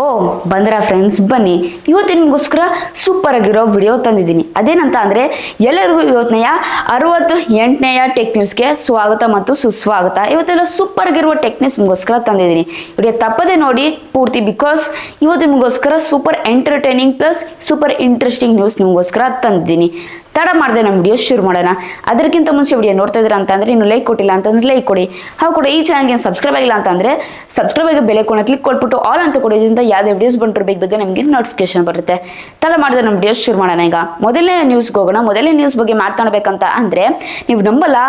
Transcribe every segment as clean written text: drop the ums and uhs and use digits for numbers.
ಓ ಬಂದ್ರಾ friends, ಬನ್ನಿ ಇವತ್ತು ನಿಮಗೋಸ್ಕರ ಸೂಪರ್ ಆಗಿರೋ ವಿಡಿಯೋ ತಂದಿದ್ದೀನಿ. ಅದೇನಂತ ಅಂದರೆ ಎಲ್ಲರಿಗೂ ಇವತ್ತನೆಯ 68ನೇಯ ಟೆಕ್ ನ್ಯೂಸ್ಗೆ ಸ್ವಾಗತ ಮತ್ತು ಸುಸ್ವಾಗತ. ಇವತ್ತೆಲ್ಲ ಸೂಪರ್ ಆಗಿರುವ ಟೆಕ್ ನ್ಯೂಸ್ ನಿಮಗೋಸ್ಕರ ತಂದಿದ್ದೀನಿ. ವಿಡಿಯೋ ತಪ್ಪದೆ ನೋಡಿ ಪೂರ್ತಿ, ಬಿಕಾಸ್ ಇವತ್ತು ನಿಮಗೋಸ್ಕರ super entertaining plus super interesting news ನಿಮಗೋಸ್ಕರ ತಂದಿದ್ದೀನಿ. ತಡ ಮಾಡಿದೆ ನಮ್ಮ ವಿಡಿಯೋ ಶುರು ಮಾಡೋಣ. ಅದಕ್ಕಿಂತ ಮುಂಚೆ ವಿಡಿಯೋ ನೋಡ್ತಾ ಇದ್ದೀರಾ ಅಂತಂದರೆ ಇನ್ನು ಲೈಕ್ ಕೊಟ್ಟಿಲ್ಲ ಅಂತಂದ್ರೆ ಲೈಕ್ ಕೊಡಿ. ಹಾಗೂ ಕೂಡ ಈ ಚಾನಲ್ಗೆ ಸಬ್ಸ್ಕ್ರೈಬ್ ಆಗಿಲ್ಲ ಅಂತಂದರೆ ಸಬ್ಸ್ಕ್ರೈಬ್ ಆಗಿ ಬೆಲೆ ಕೊನೆ ಕ್ಲಿಕ್ ಕೊಟ್ಬಿಟ್ಟು ಆಲ್ ಅಂತ ಕೊಡೋದ್ರಿಂದ ಯಾವುದೇ ವಿಡಿಯೋಸ್ ಬಂದರೂ ಬೇಗ ನಿಮಗೆ ನೋಟಿಫಿಕೇಶನ್ ಬರುತ್ತೆ. ತಡ ಮಾಡಿದೆ ನಮ್ಮ ವಿಡಿಯೋ ಶುರು ಮಾಡೋಣ. ಈಗ ಮೊದಲನೇ ನ್ಯೂಸ್ಗೆ ಹೋಗೋಣ. ಮೊದಲನೇ ನ್ಯೂಸ್ ಬಗ್ಗೆ ಮಾತಾಡಬೇಕಂತ ಅಂದರೆ ನೀವು ನಂಬಲ್ಲ,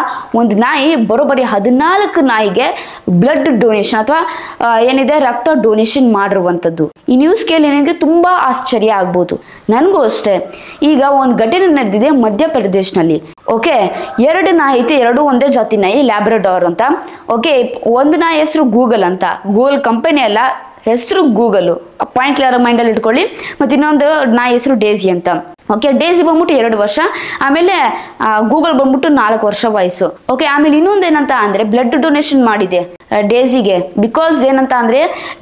ಒಂದು ನಾಯಿ ಬರೋಬ್ಬರಿ 14 ನಾಯಿಗೆ ಬ್ಲಡ್ ಡೊನೇಷನ್ ಅಥವಾ ಏನಿದೆ ರಕ್ತ ಡೊನೇಷನ್ ಮಾಡಿರುವಂಥದ್ದು. ಈ ನ್ಯೂಸ್ ಕೇಳಿ ನಿಮಗೆ ತುಂಬ ಆಶ್ಚರ್ಯ ಆಗ್ಬೋದು, ನನಗೂ ಅಷ್ಟೇ. ಈಗ ಒಂದು ಘಟನೆ ನಡೆದಿದೆ ಮಧ್ಯಪ್ರದೇಶನಲ್ಲಿ. ಓಕೆ, 2 ನಾಯಿ ಐತೆ, 2 ಒಂದೇ ಜಾತಿ ನಾಯಿ, ಲ್ಯಾಬ್ರಡಾರ್ ಅಂತ. ಓಕೆ, ಒಂದು ನಾಯಿ ಹೆಸರು ಗೂಗಲ್ ಅಂತ. ಗೂಗಲ್ ಕಂಪನಿ ಅಲ್ಲ, ಹೆಸರು ಗೂಗಲ್. ಪಾಯಿಂಟ್ ಕ್ಲಿಯರ್ ಮೈಂಡಲ್ಲಿ ಇಟ್ಕೊಳ್ಳಿ. ಮತ್ತು ಇನ್ನೊಂದು ನಾಯಿ ಹೆಸರು ಡೇಸಿ ಅಂತ. ಓಕೆ, ಡೇಸಿ ಬಂದ್ಬಿಟ್ಟು 2 ವರ್ಷ, ಆಮೇಲೆ ಗೂಗಲ್ ಬಂದ್ಬಿಟ್ಟು 4 ವರ್ಷ ವಯಸ್ಸು. ಓಕೆ, ಆಮೇಲೆ ಇನ್ನೊಂದು ಏನಂತ ಅಂದರೆ ಬ್ಲಡ್ ಡೊನೇಷನ್ ಮಾಡಿದೆ ಡೇಸಿಗೆ. ಬಿಕಾಸ್ ಏನಂತ ಅಂದರೆ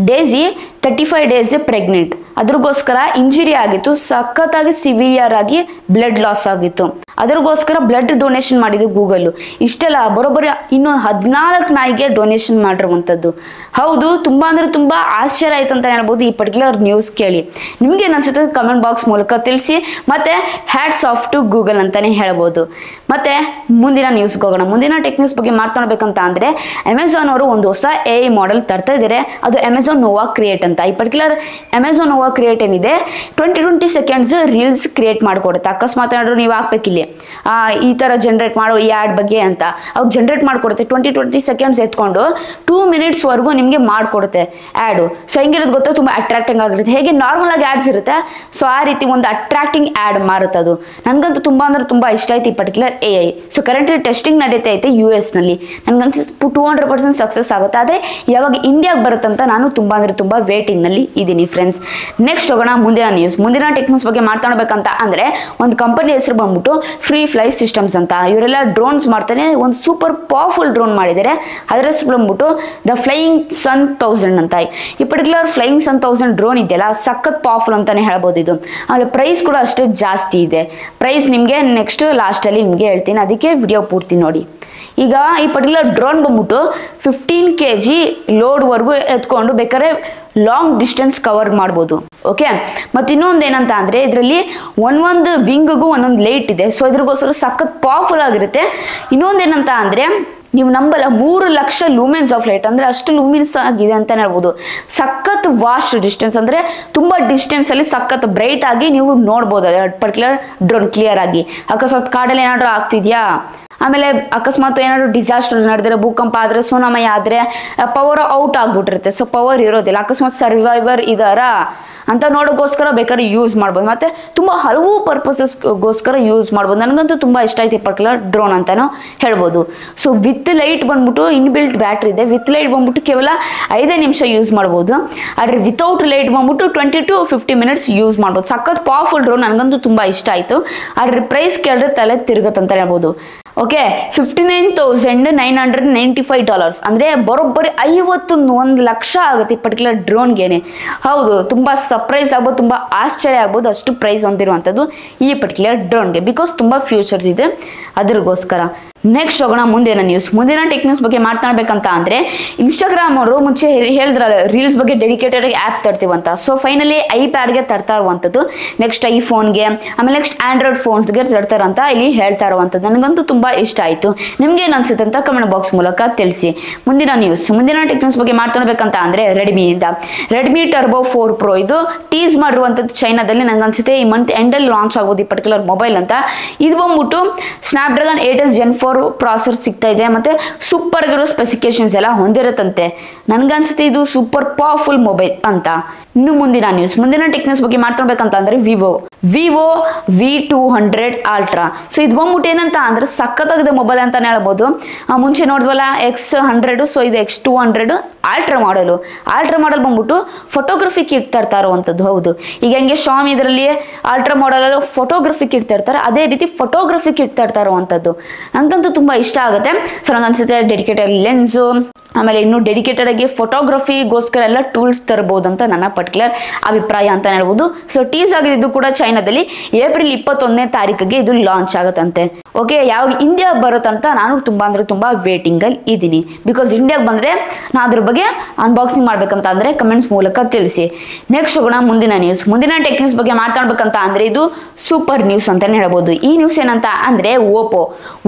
ಡೇಸಿ 35 ಡೇಸ್ ಪ್ರೆಗ್ನೆಂಟ್, ಅದ್ರಗೋಸ್ಕರ ಇಂಜುರಿ ಆಗಿತ್ತು, ಸಖತ್ತಾಗಿ ಸಿವಿಯರ್ ಆಗಿ ಬ್ಲಡ್ ಲಾಸ್ ಆಗಿತ್ತು. ಅದ್ರಗೋಸ್ಕರ ಬ್ಲಡ್ ಡೊನೇಷನ್ ಮಾಡಿದ್ದು ಗೂಗಲ್. ಇಷ್ಟೆಲ್ಲ ಬರೋಬ್ಬರಿ ಇನ್ನೂ 14 ನಾಯಿಗೆ ಡೊನೇಷನ್ ಮಾಡಿರುವಂಥದ್ದು. ಹೌದು, ತುಂಬಾ ಅಂದರೆ ತುಂಬ ಆಶ್ಚರ್ಯ ಆಯ್ತು ಅಂತ ಹೇಳ್ಬೋದು ಈ ಪರ್ಟಿಕ್ಯುಲರ್ ನ್ಯೂಸ್ ಕೇಳಿ. ನಿಮ್ಗೆ ಏನಿಸುತ್ತೆ ಕಮೆಂಟ್ ಬಾಕ್ಸ್ ಮೂಲಕ ತಿಳಿಸಿ. ಮತ್ತೆ ಹ್ಯಾಟ್ಸ್ ಆಫ್ ಟು ಗೂಗಲ್ ಅಂತಾನೆ ಹೇಳ್ಬೋದು. ಮತ್ತೆ ಮುಂದಿನ ನ್ಯೂಸ್ಗೆ ಹೋಗೋಣ. ಮುಂದಿನ ಟೆಕ್ ನ್ಯೂಸ್ ಬಗ್ಗೆ ಮಾತಾಡ್ಬೇಕಂತ ಅಂದರೆ ಅಮೆಝಾನ್ ಅವರು ಒಂದು ಹೊಸ AI ಮಾಡೆಲ್ ತರ್ತಾ ಇದ್ದಾರೆ. ಅದು ಅಮೆಝಾನ್ ನೋವಾ ಕ್ರಿಯೇಟ್ ಅಂತ. ಈ ಪರ್ಟಿಕ್ಯುಲರ್ ಅಮೆಝಾನ್ ನೋವಾ ಕ್ರಿಯೇಟ್ ಏನಿದೆ 20 ಸೆಕೆಂಡ್ಸ್ ರೀಲ್ಸ್ ಕ್ರಿಯೇಟ್ ಮಾಡಿಕೊಡುತ್ತೆ. ಅಕಸ್ಮಾತ್ ಏನಾದ್ರು ನೀವು ಹಾಕ್ಬೇಕಿಲ್ಲಿ ಈ ಥರ ಜನರೇಟ್ ಮಾಡೋ ಈ ಆ್ಯಡ್ ಬಗ್ಗೆ ಅಂತ, ಅವಾಗ ಜನರೇಟ್ ಮಾಡಿಕೊಡುತ್ತೆ. 20 ಸೆಕೆಂಡ್ಸ್ ಎತ್ಕೊಂಡು 2 ಮಿನಿಟ್ಸ್ವರೆಗೂ ನಿಮಗೆ ಮಾಡಿಕೊಡುತ್ತೆ ಆ್ಯಡು. ಸೊ ಹೆಂಗಿರೋದು ಗೊತ್ತಾ, ತುಂಬ ಅಟ್ರಾಕ್ಟಿಂಗ್ ಆಗಿರುತ್ತೆ. ಹೇಗೆ ನಾರ್ಮಲ್ ಆಗಿ ಆ್ಯಡ್ಸ್ ಇರುತ್ತೆ, ಸೊ ಆ ರೀತಿ ಒಂದು ಅಟ್ರಾಕ್ಟಿಂಗ್ ಆ್ಯಡ್ ಮಾರುತ್ತೆ ಅದು. ನನಗಂತೂ ತುಂಬ ಅಂದರೆ ತುಂಬ ಇಷ್ಟ ಆಯ್ತು ಈ particular AI. So currently testing ನಡೀತಾ ಐತೆ US ನಲ್ಲಿ. ನನಗನ್ಸಿ 200% ಸಕ್ಸಸ್ ಆಗುತ್ತೆ. ಆದರೆ ಯಾವಾಗ ಇಂಡಿಯಾಗೆ ಬರುತ್ತಂತ ನಾನು ತುಂಬ ಅಂದರೆ ತುಂಬ ವೇಟಿಂಗ್ನಲ್ಲಿ ಇದ್ದೀನಿ ಫ್ರೆಂಡ್ಸ್. ನೆಕ್ಸ್ಟ್ ಹೋಗೋಣ ಮುಂದಿನ ನ್ಯೂಸ್. ಮುಂದಿನ ಟೆಕ್ ನ್ಯೂಸ್ ಬಗ್ಗೆ ಮಾತಾಡಬೇಕಂತ ಅಂದರೆ ಒಂದು ಕಂಪನಿ ಹೆಸರು ಬಂದ್ಬಿಟ್ಟು ಫ್ರೀ ಫ್ಲೈ ಸಿಸ್ಟಮ್ಸ್ ಅಂತ. ಇವರೆಲ್ಲ ಡ್ರೋನ್ಸ್ ಮಾಡ್ತಾನೆ. ಒಂದು ಸೂಪರ್ ಪವರ್ಫುಲ್ ಡ್ರೋನ್ ಮಾಡಿದ್ದಾರೆ. ಅದರ ಹೆಸರು ಬಂದ್ಬಿಟ್ಟು ದ ಫ್ಲೈಯಿಂಗ್ ಸನ್ 1000 ಅಂತ. ಈ ಪರ್ಟಿಕ್ಯುಲರ್ ಫ್ಲೈಯಿಂಗ್ ಸನ್ 1000 ಡ್ರೋನ್ ಇದೆಯಲ್ಲ, ಸಖತ್ ಪವರ್ಫುಲ್ ಅಂತಾನೆ ಹೇಳ್ಬೋದು ಇದು. ಆಮೇಲೆ ಪ್ರೈಸ್ ಕೂಡ ಅಷ್ಟೇ ಜಾಸ್ತಿ ಇದೆ. ಪ್ರೈಸ್ ನಿಮಗೆ ನೆಕ್ಸ್ಟ್ ಲಾಸ್ಟಲ್ಲಿ ನಿಮಗೆ ಹೇಳ್ತೀನಿ, ಅದಕ್ಕೆ ವಿಡಿಯೋ ಪೂರ್ತಿ ನೋಡಿ. ಈಗ ಈ ಪರ್ಟಿಕ್ಯುಲರ್ ಡ್ರೋನ್ ಬಂದ್ಬಿಟ್ಟು 15 kg ಲೋಡ್ವರೆಗೂ ಎತ್ಕೊಂಡು ಬೇಕಾದ್ರೆ ಲಾಂಗ್ ಡಿಸ್ಟೆನ್ಸ್ ಕವರ್ ಮಾಡ್ಬೋದು. ಓಕೆ, ಮತ್ತು ಇನ್ನೊಂದು ಏನಂತ ಅಂದರೆ ಇದರಲ್ಲಿ ಒಂದೊಂದು ವಿಂಗ್ಗೂ ಒಂದೊಂದು ಲೈಟ್ ಇದೆ. ಸೊ ಇದ್ರಿಗೋಸ್ಕರ ಸಖತ್ ಪವರ್ಫುಲ್ ಆಗಿರುತ್ತೆ. ಇನ್ನೊಂದು ಏನಂತ ಅಂದರೆ ನೀವು ನಂಬಲ್ಲ, 3 ಲಕ್ಷ ಲೂಮೆನ್ಸ್ ಆಫ್ ಲೈಟ್, ಅಂದರೆ ಅಷ್ಟು ಲೂಮಿನ್ಸ್ ಆಗಿದೆ ಅಂತ ಹೇಳ್ಬೋದು. ಸಖತ್ ವಾಸ್ಟ್ ಡಿಸ್ಟೆನ್ಸ್, ಅಂದರೆ ತುಂಬ ಡಿಸ್ಟೆನ್ಸಲ್ಲಿ ಸಖತ್ ಬ್ರೈಟ್ ಆಗಿ ನೀವು ನೋಡ್ಬೋದು ಪರ್ಟಿಕ್ಯುಲರ್ ಡ್ರೋನ್ ಕ್ಲಿಯರ್ ಆಗಿ. ಅಕಸ್ಮಾತ್ ಕಾಡಲ್ಲಿ ಏನಾದರೂ ಆಗ್ತಿದ್ಯಾ, ಆಮೇಲೆ ಅಕಸ್ಮಾತ್ ಏನಾದ್ರು ಡಿಸಾಸ್ಟರ್ ನಡೆದ್ರೆ, ಭೂಕಂಪ ಆದರೆ, ಸುನಾಮಿ ಆದರೆ ಪವರ್ ಔಟ್ ಆಗ್ಬಿಟ್ಟಿರುತ್ತೆ. ಸೊ ಪವರ್ ಇರೋದಿಲ್ಲ. ಅಕಸ್ಮಾತ್ ಸರ್ವೈವರ್ ಇದಾರ ಅಂತ ನೋಡೋಕ್ಕೋಸ್ಕರ ಬೇಕಾದ್ರೆ ಯೂಸ್ ಮಾಡ್ಬೋದು. ಮತ್ತು ತುಂಬ ಹಲವು ಪರ್ಪಸಸ್ಗೋಸ್ಕರ ಯೂಸ್ ಮಾಡ್ಬೋದು. ನನಗಂತೂ ತುಂಬ ಇಷ್ಟ ಆಯ್ತು ಈ ಪರ್ಟಿಕ್ಯುಲರ್ ಡ್ರೋನ್ ಅಂತಲೂ ಹೇಳ್ಬೋದು. ಸೊ ವಿತ್ ಲೈಟ್ ಬಂದ್ಬಿಟ್ಟು ಇನ್ಬಿಲ್ಟ್ ಬ್ಯಾಟ್ರಿ ಇದೆ. ವಿತ್ ಲೈಟ್ ಬಂದ್ಬಿಟ್ಟು ಕೇವಲ 5 ನಿಮಿಷ ಯೂಸ್ ಮಾಡ್ಬೋದು. ಆದರೆ ವಿತೌಟ್ ಲೈಟ್ ಬಂದ್ಬಿಟ್ಟು 20 to 50 ಮಿನಿಟ್ಸ್ ಯೂಸ್ ಮಾಡ್ಬೋದು. ಸಖತ್ ಪವರ್ಫುಲ್ ಡ್ರೋನ್, ನನಗಂತೂ ತುಂಬ ಇಷ್ಟ ಆಯಿತು. ಆದರೆ ಪ್ರೈಸ್ ಕೇಳಿದ್ರೆ ತಲೆ ತಿರುಗತ್ತಂತ ಹೇಳ್ಬೋದು. ಓಕೆ, $59,995 ಅಂದರೆ ಬರೋಬ್ಬರಿ 51 ಲಕ್ಷ ಆಗುತ್ತೆ ಈ ಪರ್ಟಿಕ್ಯುಲರ್ ಡ್ರೋನ್ಗೇನೆ. ಹೌದು, ತುಂಬ ಸರ್ಪ್ರೈಸ್ ಆಗ್ಬೋದು, ತುಂಬ ಆಶ್ಚರ್ಯ ಆಗ್ಬೋದು, ಅಷ್ಟು ಪ್ರೈಸ್ ಹೊಂದಿರುವಂಥದ್ದು ಈ ಪರ್ಟಿಕ್ಯುಲರ್ ಡ್ರೋನ್ಗೆ. ಬಿಕಾಸ್ ತುಂಬ ಫ್ಯೂಚರ್ಸ್ ಇದೆ ಅದ್ರಗೋಸ್ಕರ. ನೆಕ್ಸ್ಟ್ ಹೋಗೋಣ ಮುಂದಿನ ನ್ಯೂಸ್. ಮುಂದಿನ ಟೆಕ್ ನ್ಯೂಸ್ ಬಗ್ಗೆ ಮಾತನಾಡಬೇಕಂತ ಅಂದರೆ ಇನ್ಸ್ಟಾಗ್ರಾಮ್ ಅವರು ಮುಂಚೆ ಹೇಳಿದ್ರಲ್ಲ ರೀಲ್ಸ್ ಬಗ್ಗೆ ಡೆಡಿಕೇಟೆಡ್ ಆ್ಯಪ್ ತರ್ತೀವಂತ. ಸೊ ಫೈನಲಿ ಐಪ್ಯಾಡ್ಗೆ ತರ್ತಾ ಇರುವಂಥದ್ದು, ನೆಕ್ಸ್ಟ್ ಐಫೋನ್ಗೆ, ಆಮೇಲೆ ನೆಕ್ಸ್ಟ್ ಆಂಡ್ರಾಯ್ಡ್ ಫೋನ್ಸ್ಗೆ ತರ್ತಾರಂತ ಇಲ್ಲಿ ಹೇಳ್ತಾ ಇರುವಂಥದ್ದು. ನನಗಂತೂ ತುಂಬ ಇಷ್ಟ ಆಯಿತು. ನಿಮ್ಗೆ ಏನು ಅನ್ಸುತ್ತೆ ಅಂತ ಕಮೆಂಟ್ ಬಾಕ್ಸ್ ಮೂಲಕ ತಿಳಿಸಿ. ಮುಂದಿನ ನ್ಯೂಸ್. ಮುಂದಿನ ಟೆಕ್ ನ್ಯೂಸ್ ಬಗ್ಗೆ ಮಾತನಾಡಬೇಕಂತ ಅಂದರೆ ರೆಡ್ಮಿಯಿಂದ ರೆಡ್ಮಿ ಟರ್ಬೋ 4 Pro ಇದು ಟೀಸ್ ಮಾಡಿರುವಂಥದ್ದು ಚೈನಾದಲ್ಲಿ. ನನಗೆ ಅನ್ಸುತ್ತೆ ಈ ಮಂತ್ ಎಂಡಲ್ಲಿ ಲಾಂಚ್ ಆಗೋದು ಈ ಪರ್ಟಿಕ್ಯುಲರ್ ಮೊಬೈಲ್ ಅಂತ. ಇದು ಬಂದ್ಬಿಟ್ಟು ಸ್ನ್ಯಾಪ್ಡ್ರ್ಯಾಗನ್ 8s Gen 4 ಪ್ರಾಸೆಸರ್ ಸಿಗ್ತಾ ಇದೆ. ಮತ್ತು ಸೂಪರ್ ಆಗಿರೋ ಸ್ಪೆಸಿಫಿಕೇಶನ್ಸ್ ಎಲ್ಲ ಹೊಂದಿರುತ್ತಂತೆ. ನನಗನ್ಸುತ್ತೆ ಇದು ಸೂಪರ್ ಪವರ್ಫುಲ್ ಮೊಬೈಲ್ ಅಂತ. ಇನ್ನು ಮುಂದಿನ ನ್ಯೂಸ್. ಮುಂದಿನ ಟೆಕ್ ನ್ಯೂಸ್ ಬಗ್ಗೆ ಮಾತಾಡ್ಬೇಕಂತ ಅಂದರೆ ವಿವೋ V200 Ultra. ಸೊ ಇದು ಬಂದ್ಬಿಟ್ಟು ಏನಂತ ಅಂದರೆ ಸಖತ್ತಾಗಿದೆ ಮೊಬೈಲ್ ಅಂತಾನೆ ಹೇಳ್ಬೋದು. ಮುಂಚೆ ನೋಡಿದ್ವಲ್ಲ X100, ಸೊ ಇದು X200 ಆಲ್ಟ್ರಾ ಮಾಡಲು. ಆಲ್ಟ್ರಾ ಮಾಡಲ್ ಬಂದ್ಬಿಟ್ಟು ಫೋಟೋಗ್ರಫಿ ಕಿಟ್ ತರ್ತಾ ಇರುವಂಥದ್ದು. ಹೌದು, ಈಗ ಹೆಂಗೆ ಶಾಮಿ ಇದರಲ್ಲಿ ಆಲ್ಟ್ರಾ ಮಾಡಲಲ್ಲಿ ಫೋಟೋಗ್ರಫಿ ಕಿಟ್ ತರ್ತಾರೆ, ಅದೇ ರೀತಿ ಫೋಟೋಗ್ರಫಿ ಕಿಟ್ ತರ್ತಾ ಇರುವಂಥದ್ದು. ನನಗಂತೂ ತುಂಬ ಇಷ್ಟ ಆಗುತ್ತೆ. ಸೊ ನನಗೆ ಅನ್ಸುತ್ತೆ ಡೆಡಿಕೇಟೆಡ್ ಲೆನ್ಸು, ಆಮೇಲೆ ಇನ್ನು ಡೆಡಿಕೇಟೆಡ್ ಆಗಿ ಫೋಟೋಗ್ರಫಿಗೋಸ್ಕರ ಎಲ್ಲ ಟೂಲ್ಸ್ ತರಬಹುದು ಅಂತ ನನ್ನ ಪರ್ಟಿಕ್ಯುಲರ್ ಅಭಿಪ್ರಾಯ ಅಂತ ಹೇಳ್ಬೋದು. ಸೊ ಟೀಸ್ ಆಗಿದ್ದು ಕೂಡ ಚೈನಾದಲ್ಲಿ ಏಪ್ರಿಲ್ 21ನೇ ತಾರೀಕಿಗೆ ಇದು ಲಾಂಚ್ ಆಗುತ್ತಂತೆ. ಓಕೆ, ಯಾವಾಗ ಇಂಡಿಯಾ ಬರುತ್ತಂತ ನಾನು ತುಂಬಾ ವೇಟಿಂಗ್ ಅಲ್ಲಿ ಇದ್ದೀನಿ. ಬಿಕಾಸ್ ಇಂಡಿಯಾಗೆ ಬಂದ್ರೆ ನಾನು ಅದ್ರ ಬಗ್ಗೆ ಅನ್ಬಾಕ್ಸಿಂಗ್ ಮಾಡ್ಬೇಕಂತ ಅಂದ್ರೆ ಕಮೆಂಟ್ಸ್ ಮೂಲಕ ತಿಳಿಸಿ. ನೆಕ್ಸ್ಟ್ ಹೋಗೋಣ ಮುಂದಿನ ನ್ಯೂಸ್. ಮುಂದಿನ ಟೆಕ್ ನ್ಯೂಸ್ ಬಗ್ಗೆ ಮಾತಾಡ್ಬೇಕಂತ ಅಂದ್ರೆ ಇದು ಸೂಪರ್ ನ್ಯೂಸ್ ಅಂತಾನೆ ಹೇಳ್ಬೋದು. ಈ ನ್ಯೂಸ್ ಏನಂತ ಅಂದ್ರೆ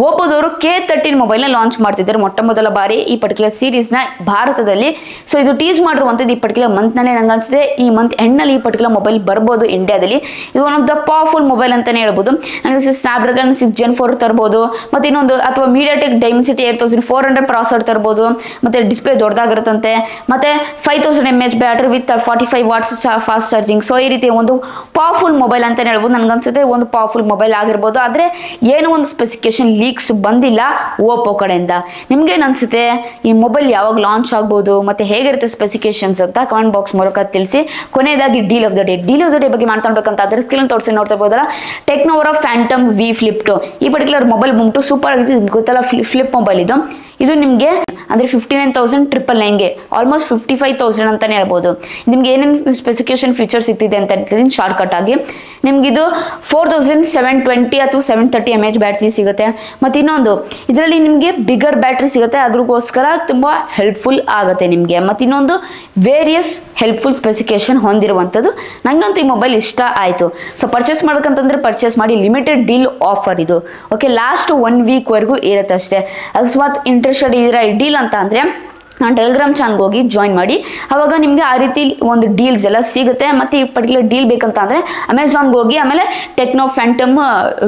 ಓಪೋದವರು K13 ಮೊಬೈಲ್ನ ಲಾಂಚ್ ಮಾಡ್ತಿದ್ದಾರೆ ಮೊಟ್ಟ ಮೊದಲ ಬಾರಿ ಈ ಪರ್ಟಿಕ್ಯುಲರ್ ಸೀರೀಸ್ ನ ಭಾರತದಲ್ಲಿ. ಸೊ ಇದು ಟೀಸ್ ಮಾಡಿರುವಂತದ್ದು ಈ ಪರ್ಟಿಕ್ಯುಲರ್ ಮಂತ್ ನಲ್ಲಿ ನಂಗೆ ಅನ್ಸುತ್ತೆ ಈ ಮಂತ್ ಎಂಡ್ ನಲ್ಲಿ ಈ ಪರ್ಟಿಕ್ಯುಲರ್ ಮೊಬೈಲ್ ಬರ್ಬೋದು ಇಂಡಿಯಾದಲ್ಲಿ. ಇದು one of the powerful mobile ಅಂತಾನೆ ಹೇಳ್ಬೋದು. ನಂಗೆ ಸ್ನ್ಯಾಪ್ಡ್ರಾಗನ್ 6 Gen 4 ತರಬಹುದು, ಮತ್ತೆ ಇನ್ನೊಂದು ಅಥವಾ MediaTek Dimensity 8400 ಪ್ರಾಸೆಸರ್ ತರಬಹುದು. ಮತ್ತೆ ಡಿಸ್ಪ್ಲೇ ದೊಡ್ಡದಾಗಿರುತ್ತಂತೆ, ಮತ್ತೆ 5000 mAh battery with 45 what's fast charging. So ಈ ರೀತಿ ಒಂದು ಪವರ್ಫುಲ್ ಮೊಬೈಲ್ ಅಂತಾನೆ ಹೇಳ್ಬೋದು. ನನ್ಗನ್ಸುತ್ತೆ ಒಂದು ಪವರ್ಫುಲ್ ಮೊಬೈಲ್ ಆಗಿರ್ಬೋದು. ಆದ್ರೆ ಏನು ಒಂದು ಸ್ಪೆಸಿಫಿಕೇಶನ್ ಲೀಕ್ಸ್ ಬಂದಿಲ್ಲ ಓಪೋ ಕಡೆಯಿಂದ. ನಿಮ್ಗೆ ಏನ್ ಅನ್ಸುತ್ತೆ ಈ ಮೊಬೈಲ್ ಯಾವಾಗ ಲಾಂಚ್ ಆಗ್ಬೋದು ಮತ್ತೆ ಹೇಗಿರುತ್ತೆ ಸ್ಪೆಸಿಫಿಕೇಶನ್ಸ್ ಅಂತ ಕಮೆಂಟ್ ಬಾಕ್ಸ್ ಮೂಲಕ ತಿಳಿಸಿ. ಕೊನೆಯದಾಗಿ ಡೀಲ್ ಆಫ್ ದ ಡೇ ಬಗ್ಗೆ ಮಾತಾಡ್ಬೇಕಂತ ಅದ್ರ ಸ್ಕ್ರೀನ್ ತೋರಿಸಿ ನೋಡ್ತಾ ಇರ್ಬೋದಲ್ಲ, ಟೆಕ್ನೋವರ ಫ್ಯಾಂಟಮ್ V Flip 2 ಈ ಪರ್ಟಿಕ್ಯುಲರ್ ಮೊಬೈಲ್ ಬಂದ್ಬಿಟ್ಟು ಸೂಪರ್ ಆಗಿದೆ. ಗೊತ್ತಲ್ಲ ಫ್ಲಿಪ್ ಮೊಬೈಲ್ ಇದು ನಿಮಗೆ ಅಂದ್ರೆ 59,999ಗೆ ಆಲ್ಮೋಸ್ಟ್ 55,000 ಅಂತಾನೆ ಹೇಳ್ಬೋದು. ನಿಮ್ಗೆ ಏನೇನು ಸ್ಪೆಸಿಫಿಕೇಶನ್ ಫೀಚರ್ಸ್ ಸಿಗ್ತಿದೆ ಅಂತ ಹೇಳ್ತೀನಿ ಶಾರ್ಟ್ ಕಟ್ ಆಗಿ. ನಿಮ್ಗೆ ಇದು 4720 ಅಥವಾ 730 mAh ಬ್ಯಾಟ್ರಿ ಸಿಗುತ್ತೆ. ಮತ್ತೆ ಇನ್ನೊಂದು ಇದರಲ್ಲಿ ನಿಮಗೆ ಬಿಗರ್ ಬ್ಯಾಟ್ರಿ ಸಿಗುತ್ತೆ, ಅದ್ರಗೋಸ್ಕರ ತುಂಬಾ ಹೆಲ್ಪ್ಫುಲ್ ಆಗುತ್ತೆ ನಿಮಗೆ. ಮತ್ತೆ ಇನ್ನೊಂದು ವೇರಿಯಸ್ ಹೆಲ್ಪ್ಫುಲ್ ಸ್ಪೆಸಿಫಿಕೇಶನ್ ಹೊಂದಿರುವಂಥದ್ದು. ನಂಗಂತೂ ಈ ಮೊಬೈಲ್ ಇಷ್ಟ ಆಯಿತು. ಸೊ ಪರ್ಚೇಸ್ ಮಾಡ್ಬೇಕಂತಂದ್ರೆ ಪರ್ಚೇಸ್ ಮಾಡಿ. ಲಿಮಿಟೆಡ್ ಡೀಲ್ ಆಫರ್ ಇದು. ಓಕೆ, ಲಾಸ್ಟ್ 1 ವೀಕ್ ವರೆಗೂ ಇರುತ್ತೆ ಅಷ್ಟೇ. ಅಕಸ್ಮಾತ್ ಇಂಟ್ರೆಸ್ಟೆಡ್ ಇದರ ಡೀಲ್ ಅಂತ ಅಂದ್ರೆ ನಾನು ಟೆಲಿಗ್ರಾಮ್ ಚಾನಲ್ಗೆ ಹೋಗಿ ಜಾಯಿನ್ ಮಾಡಿ, ಅವಾಗ ನಿಮಗೆ ಆ ರೀತಿ ಒಂದು ಡೀಲ್ಸ್ ಎಲ್ಲ ಸಿಗುತ್ತೆ. ಮತ್ತು ಈ ಪರ್ಟಿಕ್ಯುಲರ್ ಡೀಲ್ ಬೇಕಂತ ಅಂದರೆ ಅಮೆಝಾನ್ಗೆ ಹೋಗಿ ಆಮೇಲೆ ಟೆಕ್ನೋ ಫ್ಯಾಂಟಮ್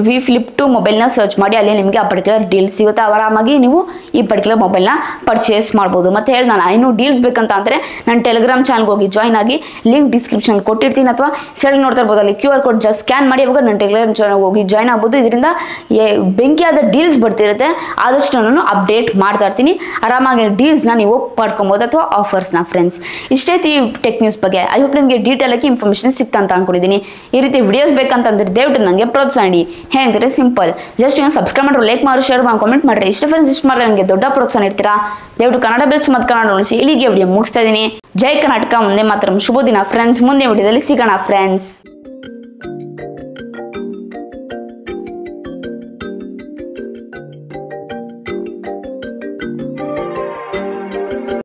V Flip 2 ಮೊಬೈಲ್ನ ಸರ್ಚ್ ಮಾಡಿ, ಅಲ್ಲಿ ನಿಮಗೆ ಆ ಪರ್ಟಿಕ್ಯುಲರ್ ಡೀಲ್ ಸಿಗುತ್ತೆ. ಆರಾಮಾಗಿ ನೀವು ಈ ಪರ್ಟಿಕ್ಯುಲರ್ ಮೊಬೈಲ್ನ ಪರ್ಚೇಸ್ ಮಾಡ್ಬೋದು. ಮತ್ತು ಹೇಳಿ ನಾನು ಇನ್ನೂ ಡೀಲ್ಸ್ ಬೇಕಂತ ಅಂದರೆ ನಾನು ಟೆಲಿಗ್ರಾಮ್ ಚಾನಲ್ಗೆ ಹೋಗಿ ಜಾಯಿನ್ ಆಗಿ ಲಿಂಕ್ ಡಿಸ್ಕ್ರಿಪ್ಷನ್ ಕೊಟ್ಟಿರ್ತೀನಿ, ಅಥವಾ ಸೈಡ್ ನೋಡ್ತಾ ಇರ್ಬೋದು ಅಲ್ಲಿ QR ಕೋಡ್ ಜಸ್ಟ್ ಸ್ಕ್ಯಾನ್ ಮಾಡಿ ಅವಾಗ ನಾನು ಟೆಲಿಗ್ರಾಮ್ ಚಾನಲ್ಗೆ ಹೋಗಿ ಜಾಯಿನ್ ಆಗ್ಬೋದು. ಇದರಿಂದ ಬೆಂಕಿಯಾದ ಡೀಲ್ಸ್ ಬರ್ತಿರುತ್ತೆ, ಆದಷ್ಟು ನಾನು ಅಪ್ಡೇಟ್ ಮಾಡ್ತಾ ಇರ್ತೀನಿ. ಆರಾಮಾಗಿ ಡೀಲ್ಸ್ನ ನೀವು ಪಡ್ಕೊಬೋದು ಅಥವಾ ಆಫರ್ಸ್ನ. ಫ್ರೆಂಡ್ಸ್, ಇಷ್ಟೇ ಈ ಟೆಕ್ ನ್ಯೂಸ್ ಬಗ್ಗೆ. ಐ ಹೋಪ್ ನಿಮಗೆ ಡೀಟೇಲ್ ಆಗಿ ಇನ್ಫಾರ್ಮೇಷನ್ ಸಿಗ್ತಾ ಅಂತ ಅನ್ಕೊಂಡಿದ್ದೀನಿ. ಈ ರೀತಿ ವಿಡಿಯೋಸ್ ಬೇಕಂತಂದ್ರೆ ದಯವಿಟ್ಟು ನನಗೆ ಪ್ರೋತ್ಸಾಹ ನೀಡಿ. ಹೇಗಂದ್ರೆ ಸಿಂಪಲ್, ಜಸ್ಟ್ ನೀವು ಸಬ್ಸ್ಕ್ರೈಬ್ ಮಾಡಿ, ಲೈಕ್ ಮಾಡಿ, ಶೇರ್ ಮಾಡಿ, ಕಾಮೆಂಟ್ ಮಾಡಿರಿ. ಇಷ್ಟ ಫ್ರೆಂಡ್ಸ್, ಇಷ್ಟ ಮಾಡಿ ನನಗೆ ದೊಡ್ಡ ಪ್ರೋತ್ಸಾಹ ನೀಡ್ತೀರಾ. ದಯವಿಟ್ಟು ಕನ್ನಡ ಬೆಲ್ಸ್ ಮತ್ತು ಕನ್ನಡ ಉಳಿಸಿ. ಇಲ್ಲಿಗೆ ವಿಡಿಯೋ ಮುಗಿಸ್ತಾ ಇದ್ದೀನಿ. ಜೈ ಕರ್ನಾಟಕ, ಮುಂದೆ ಮಾತ್ರ ಶುಭ ದಿನ ಫ್ರೆಂಡ್ಸ್. ಮುಂದೆ ವಿಡಿಯೋದಲ್ಲಿ ಸಿಗೋಣ ಫ್ರೆಂಡ್ಸ್.